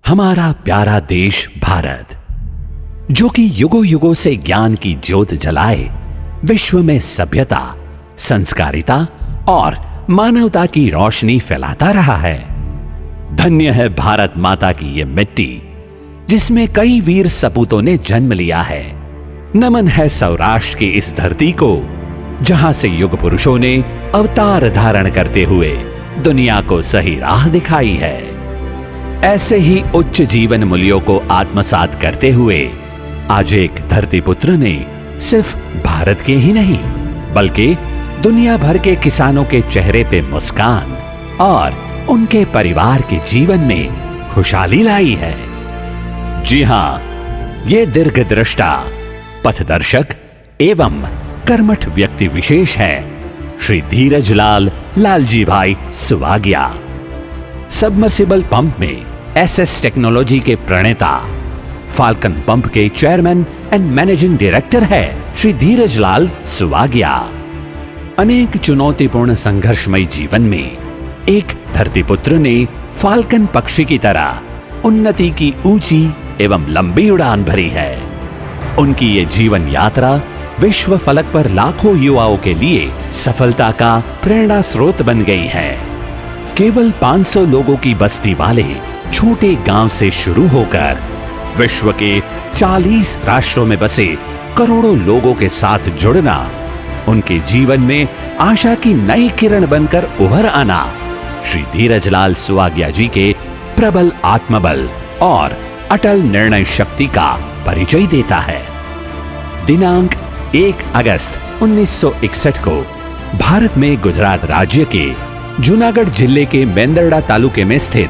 हमारा प्यारा देश भारत, जो कि युगों युगों से ज्ञान की ज्योत जलाए विश्व में सभ्यता, संस्कारिता और मानवता की रोशनी फैलाता रहा है। धन्य है भारत माता की ये मिट्टी, जिसमें कई वीर सपूतों ने जन्म लिया है। नमन है सौराष्ट्र की इस धरती को, जहां से युग पुरुषों ने अवतार धारण करते हुए दुनिया को सही राह दिखाई है। ऐसे ही उच्च जीवन मूल्यों को आत्मसात करते हुए आज एक धरती पुत्र ने सिर्फ भारत के ही नहीं, बल्कि दुनिया भर के किसानों के चेहरे पे मुस्कान और उनके परिवार के जीवन में खुशहाली लाई है। जी हां, ये दीर्घदृष्टा, पथदर्शक एवं कर्मठ व्यक्ति विशेष है श्री धीरज लाल लालजी भाई सुवाग्या। सबमर्सिबल पंप में एसएस टेक्नोलॉजी के प्रणेता, फाल्कन पंप के चेयरमैन एंड मैनेजिंग डायरेक्टर है श्री धीरज लाल सुवाग्या। अनेक चुनौतीपूर्ण संघर्षमय जीवन में एक धरतीपुत्र ने फाल्कन पक्षी की तरह उन्नति की ऊंची एवं लंबी उड़ान भरी है। उनकी ये जीवन यात्रा विश्व फलक पर लाखों युवाओं के लिए सफलता का प्रेरणा स्रोत बन गई है। केवल 500 लोगों की बस्ती वाले छोटे गांव से शुरू होकर विश्व के 40 राष्ट्रों में बसे करोड़ों लोगों के साथ जुड़ना, उनके जीवन में आशा की नई किरण बनकर उभर आना श्री धीरज लाल सुवाग्या जी के प्रबल आत्मबल और अटल निर्णय शक्ति का परिचय देता है। दिनांक 1 अगस्त 1961 को भारत में गुजरात राज्य के जूनागढ़ जिले के मेंदरडा तालुके में स्थित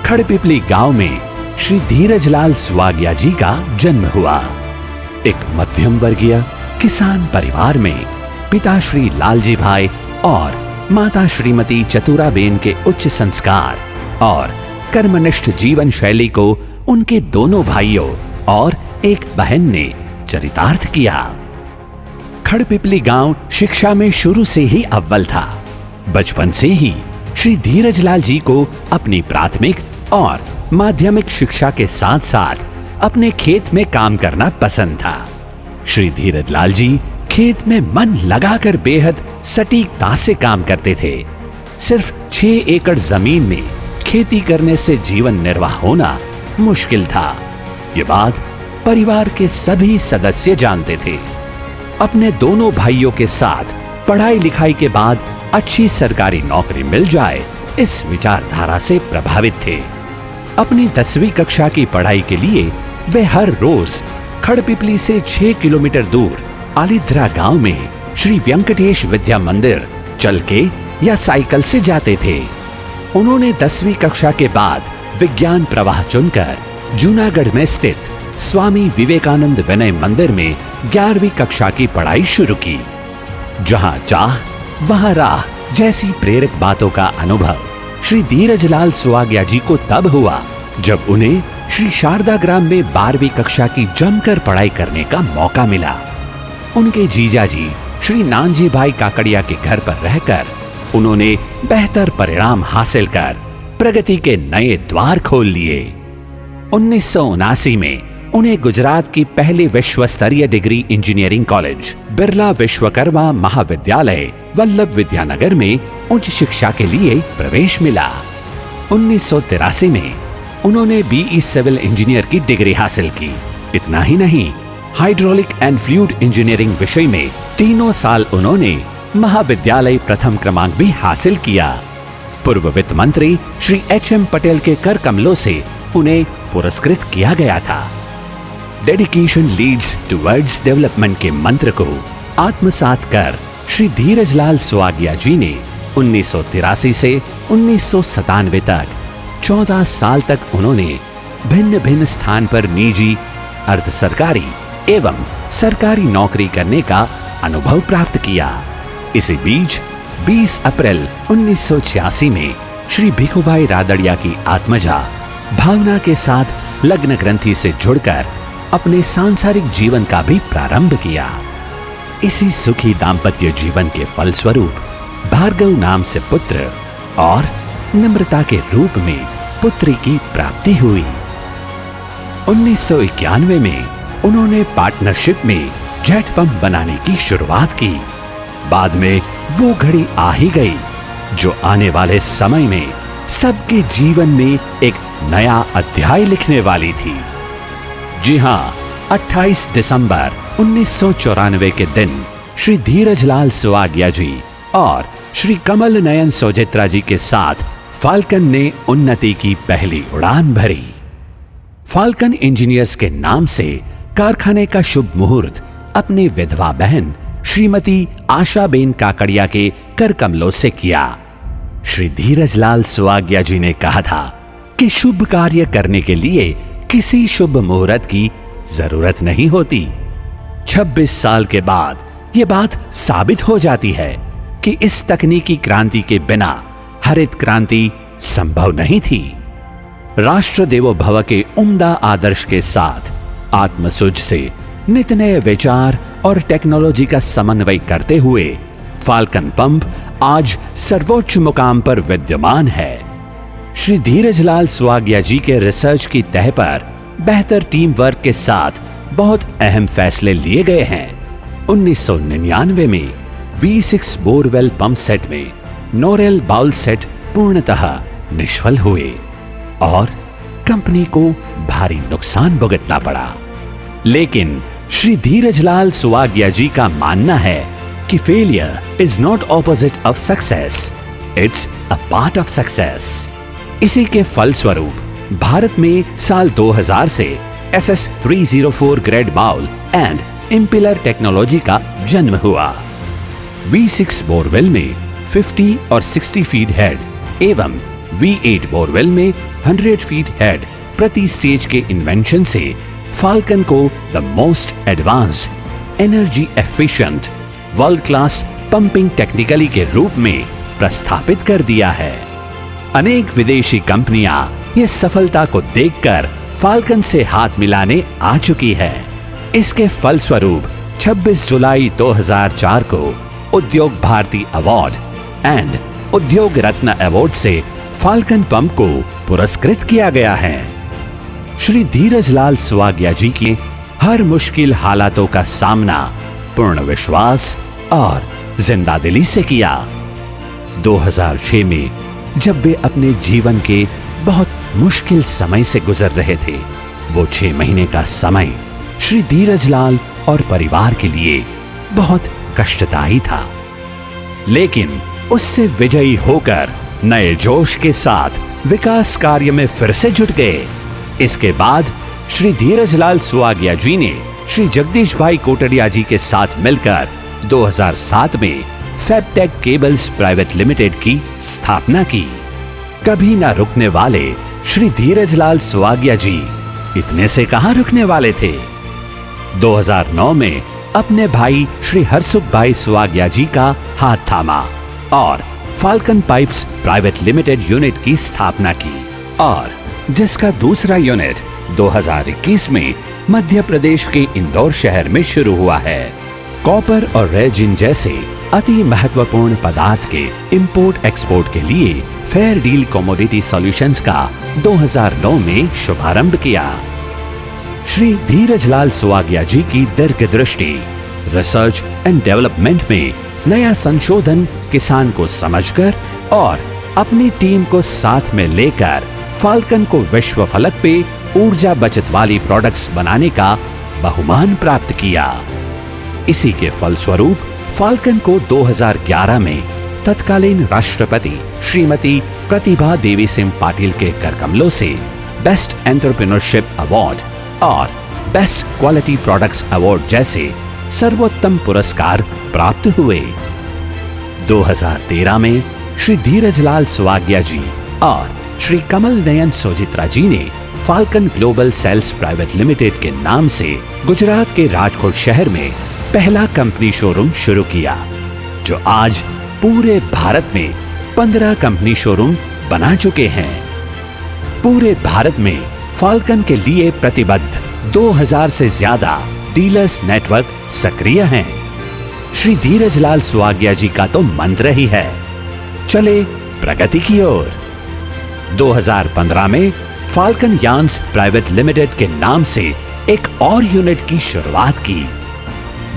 खड़पिपली गांव में श्री धीरज लाल सुवाग्या जी का जन्म हुआ। एक मध्यम वर्गीय किसान परिवार में पिता श्री लालजी भाई और माता श्रीमती चतुराबेन के उच्च संस्कार और कर्मनिष्ठ जीवन शैली को उनके दोनों भाइयों और एक बहन ने चरितार्थ किया। खड़पिपली गांव शिक्षा में शुरू से ही अव्वल था। बचपन से ही श्री धीरज लाल जी को अपनी प्राथमिक और माध्यमिक शिक्षा के साथ साथ अपने खेत में काम करना पसंद था। श्री धीरज लाल जी खेत में मन लगाकर बेहद सटीकता से काम करते थे। सिर्फ 6 एकड़ जमीन में खेती करने से जीवन निर्वाह होना मुश्किल था। ये बात परिवार के सभी सदस्य जानते थे। अपने दोनों भाइयों के साथ पढ़ाई लिखाई के बाद अच्छी सरकारी नौकरी मिल जाए, इस विचारधारा से प्रभावित थे। अपनी 10वीं कक्षा की पढ़ाई के लिए वे हर रोज खड़पिपली से 6 किलोमीटर दूर आलिध्रा गांव में श्री वेंकटेश विद्या मंदिर चल के या साइकिल से जाते थे। उन्होंने 10वीं कक्षा के बाद विज्ञान प्रवाह चुनकर जूनागढ़ में स्थित स्वामी विवेकानंद विनय मंदिर में 11वीं कक्षा की पढ़ाई शुरू की। जहां चाह वहां राह जैसी प्रेरक बातों का अनुभव श्री धीरज लाल सुवाग्या जी को तब हुआ जब उन्हें श्री शारदा ग्राम में 12वीं कक्षा की जमकर पढ़ाई करने का मौका मिला। उनके जीजाजी श्री नानजी भाई काकड़िया के घर पर रहकर उन्होंने बेहतर परिणाम हासिल कर प्रगति के नए द्वार खोल लिए। 1979 में उन्हें गुजरात की पहली विश्व स्तरीय degree engineering college Birla Vishwakarma महाविद्यालय वल्लभ विद्यानगर में उच्च शिक्षा के लिए प्रवेश मिला। 1983 में उन्होंने बीई सिविल इंजीनियर की डिग्री हासिल की। इतना ही नहीं, हाइड्रोलिक एंड फ्लूइड इंजीनियरिंग विषय में 3 साल उन्होंने महाविद्यालय प्रथम क्रमांक भी हासिल किया। पूर्व वित्त मंत्री श्री एचएम पटेल के कर कमलों से उन्हें पुरस्कृत किया गया था। डेडिकेशन लीड्स टुवर्ड्स डेवलपमेंट के मंत्र को आत्मसात कर श्री धीरज लाल सुवाग्या जी ने 1983 से 1997 तक 14 साल तक उन्होंने भिन्न भिन्न स्थान पर निजी, अर्ध सरकारी एवं सरकारी नौकरी करने का अनुभव प्राप्त किया। इसी बीच 20 अप्रैल 1986 में श्री भिखुभाई रादड़िया की आत्मजा भावना के साथ लग्न ग्रंथि से जुड़कर अपने सांसारिक जीवन का भी प्रारंभ किया। इसी सुखी दाम्पत्य जीवन के फलस्वरूप भार्गव नाम से पुत्र और नम्रता के रूप में पुत्री की प्राप्ति हुई। 1991 में उन्होंने पार्टनरशिप में जेट पंप बनाने की शुरुआत की। बाद में वो घड़ी आ ही गई जो आने वाले समय में सबके जीवन में एक नया अध्याय लिखने वाली थी। जी हां, 28 दिसंबर 1994 के दिन श्री धीरजलाल सुवाग्या जी और श्री कमल नयन सोजित्रा जी के साथ फाल्कन ने उन्नति की पहली उड़ान भरी। फाल्कन इंजीनियर्स के नाम से कारखाने का शुभ मुहूर्त अपनी विधवा बहन श्रीमती आशाबेन काकड़िया के कर कमलों से किया। श्री धीरजलाल सुवाग्या जी ने कहा था कि शुभ कार्य करने के लिए किसी शुभ मुहूर्त की जरूरत नहीं होती। 26 साल के बाद यह बात साबित हो जाती है कि इस तकनीकी क्रांति के बिना हरित क्रांति संभव नहीं थी। राष्ट्र देवो भव के उम्दा आदर्श के साथ आत्मसुझ से नित नए विचार और टेक्नोलॉजी का समन्वय करते हुए फाल्कन पंप आज सर्वोच्च मुकाम पर विद्यमान है। श्री धीरजलाल सुवाग्या जी के रिसर्च की तह पर बेहतर टीम वर्क के साथ बहुत अहम फैसले लिए गए हैं। 1999 में V6 बोरवेल पंप सेट में नोरेल बाउल सेट पूर्णतः निष्फल हुए और कंपनी को भारी नुकसान भुगतना पड़ा। लेकिन श्री धीरजलाल सुवाग्या जी का मानना है कि failure is not opposite of success, it's a part of success. इसी के फलस्वरूप भारत में साल 2000 से SS304 grade bowl and impeller technology का जन्म हुआ। V6 बोरवेल में 50 और 60 फीट हेड एवं V8 बोरवेल में 100 फीट हेड प्रति स्टेज के इन्वेंशन से फाल्कन को the most advanced, energy efficient, world class pumping technically के रूप में प्रस्थापित कर दिया है। अनेक विदेशी कंपनियां ये सफलता को देखकर फाल्कन से हाथ मिलाने आ चुकी है। इसके फलस्वरूप 26 जुलाई 2004 को उद्योग भारती अवार्ड एंड उद्योग रत्न अवार्ड से फाल्कन पंप को पुरस्कृत किया गया है। श्री धीरजलाल सुवाग्या जी की हर मुश्किल हालातों का सामना पूर्ण विश्वास और जिंदादिली से किया। 2006 में जब वे अपने जीवन के बहुत मुश्किल समय से गुजर रहे थे, वो 6 महीने का समय श्री धीरजलाल और परिवार के लिए बहुत कष्टदायी था। लेकिन उससे विजयी होकर नए जोश के साथ विकास कार्य में फिर से जुट गए। इसके बाद श्री धीरजलाल सुवाग्या जी ने श्री जगदीश भाई कोटड़िया जी के साथ मिलकर 2007 में फैबटेक केबल्स प्राइवेट लिमिटेड की स्थापना की। कभी ना रुकने वाले श्री धीरजलाल सुवाग्या जी इतने से कहां रुकने वाले थे। 2009 में अपने भाई श्री हरसुख भाई सुवाग्या जी का हाथ थामा और falcon pipes private limited unit की स्थापना की और जिसका दूसरा यूनिट 2021 में मध्य प्रदेश के इंदौर शहर में शुरू हुआ है। कॉपर और रेजिन जैसे अति महत्वपूर्ण पदार्थ के इंपोर्ट एक्सपोर्ट के लिए फेयर डील कमोडिटी सॉल्यूशंस का 2009 में शुभारंभ किया। श्री धीरजलाल सुवाग्या जी की दीर्घदृष्टि रिसर्च एंड डेवलपमेंट में नया संशोधन किसान को समझकर और अपनी टीम को साथ में लेकर फाल्कन को विश्व फलक पे ऊर्जा बचत वाली प्रोडक्ट्स बनाने का बहुमान प्राप्त किया। इसी के फलस्वरूप फाल्कन को 2011 में तत्कालीन राष्ट्रपति श्रीमती प्रतिभा देवी सिंह पाटिल के करकमलों से बेस्ट एंटरप्रेन्योरशिप अवार्ड और बेस्ट क्वालिटी प्रोडक्ट्स अवार्ड जैसे सर्वोत्तम पुरस्कार प्राप्त हुए। 2013 में श्री धीरजलाल सुवाग्या जी और श्री कमल नयन सोजित्रा जी ने Falcon Global Sales Private Limited के नाम से गुजरात के राजकोट शहर में पहला कंपनी शोरूम शुरू किया, जो आज पूरे भारत में 15 कंपनी शोरूम बना चुके हैं। पूरे भारत में फाल्कन के लिए प्रतिबद्ध 2000 से ज्यादा डीलर्स नेटवर्क सक्रिय हैं। श्री धीरजलाल सुवाग्या जी का तो मंत्र ही है, चले प्रगति की ओर। 2015 में फाल्कन यान्स प्राइवेट लिमिटेड के नाम से एक और यूनिट की शुरुआत की।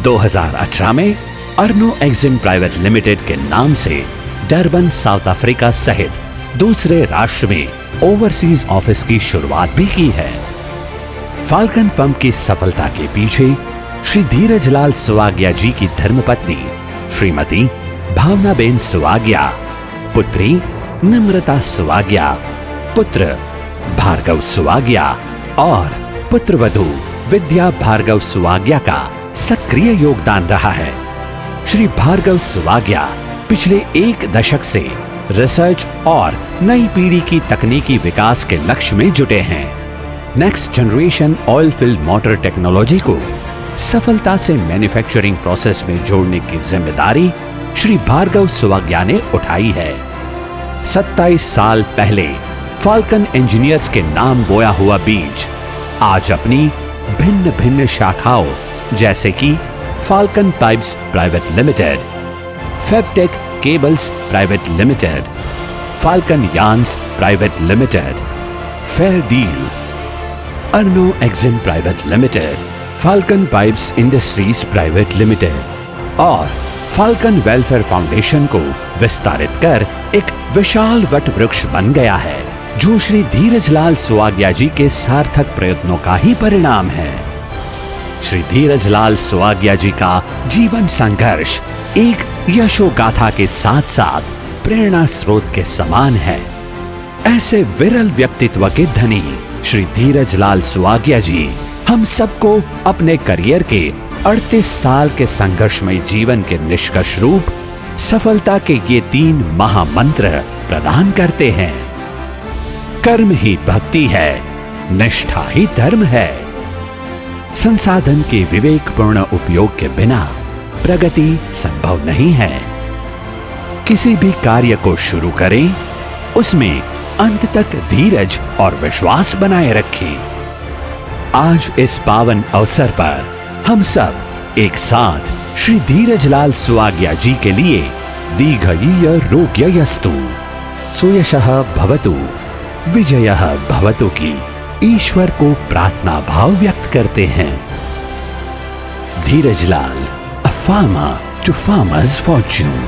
2018 में अर्नो एक्जिम प्राइवेट लिमिटेड के नाम से डरबन साउथ अफ्रीका सहित दूसरे राष्ट्र में ओवरसीज ऑफिस की शुरुआत भी की है। फाल्कन पंप की सफलता के पीछे श्री धीरज लाल सुवाग्या जी की धर्मपत्नी श्रीमती भावनाबेन सुवाग्या, पुत्री नम्रता सुवाग्या, पुत्र भार्गव सुवाग्या और पुत्रवधू विद्या भार्गव सुवाग्या का सक्रिय योगदान रहा है। श्री भार्गव सुवाग्या पिछले एक दशक से रिसर्च और नई पीढ़ी की तकनीकी विकास के लक्ष्य में जुटे हैं। Next generation oil field motor technology को सफलता से मैन्युफैक्चरिंग प्रोसेस में जोड़ने की जिम्मेदारी श्री भार्गव सुवाग्या ने उठाई है। 27 साल पहले फाल्कन इंजीनियर्स के नाम बोया हुआ बीज आज अपनी भिन्न भिन्न शाखाओं जैसे कि Falcon pipes private limited, Fabtech cables private limited, Falcon yarns private limited, fair deal, Arno Exim private limited, Falcon pipes industries private limited और फाल्कन वेलफेयर फाउंडेशन को विस्तारित कर एक विशाल वट वृक्ष बन गया है, जो श्री धीरज लाल सुवाग्या जी के सार्थक प्रयत्नों का ही परिणाम है। श्री धीरज लाल सुवाग्या जी का जीवन संघर्ष एक यशोगाथा के साथ साथ प्रेरणा स्रोत के समान है। ऐसे विरल व्यक्तित्व के धनी श्री धीरज लाल सुवाग्या जी हम सबको अपने करियर के 38 साल के संघर्षमय जीवन के निष्कर्ष रूप सफलता के ये 3 महामंत्र प्रदान करते हैं। कर्म ही भक्ति है, निष्ठा ही धर्म है। संसाधन के विवेकपूर्ण उपयोग के बिना प्रगति संभव नहीं है। किसी भी कार्य को शुरू करें, उसमें अंत तक धीरज और विश्वास बनाए रखें। आज इस पावन अवसर पर हम सब एक साथ श्री धीरज लाल सुवाग्या जी के लिए दीर्घायुर्योग्यस्तु, सुयशः भवतु, विजयः भवतु की ईश्वर को प्रार्थना भाव व्यक्त करते हैं। Dheeraj Lal, a farmer to farmers Fortune.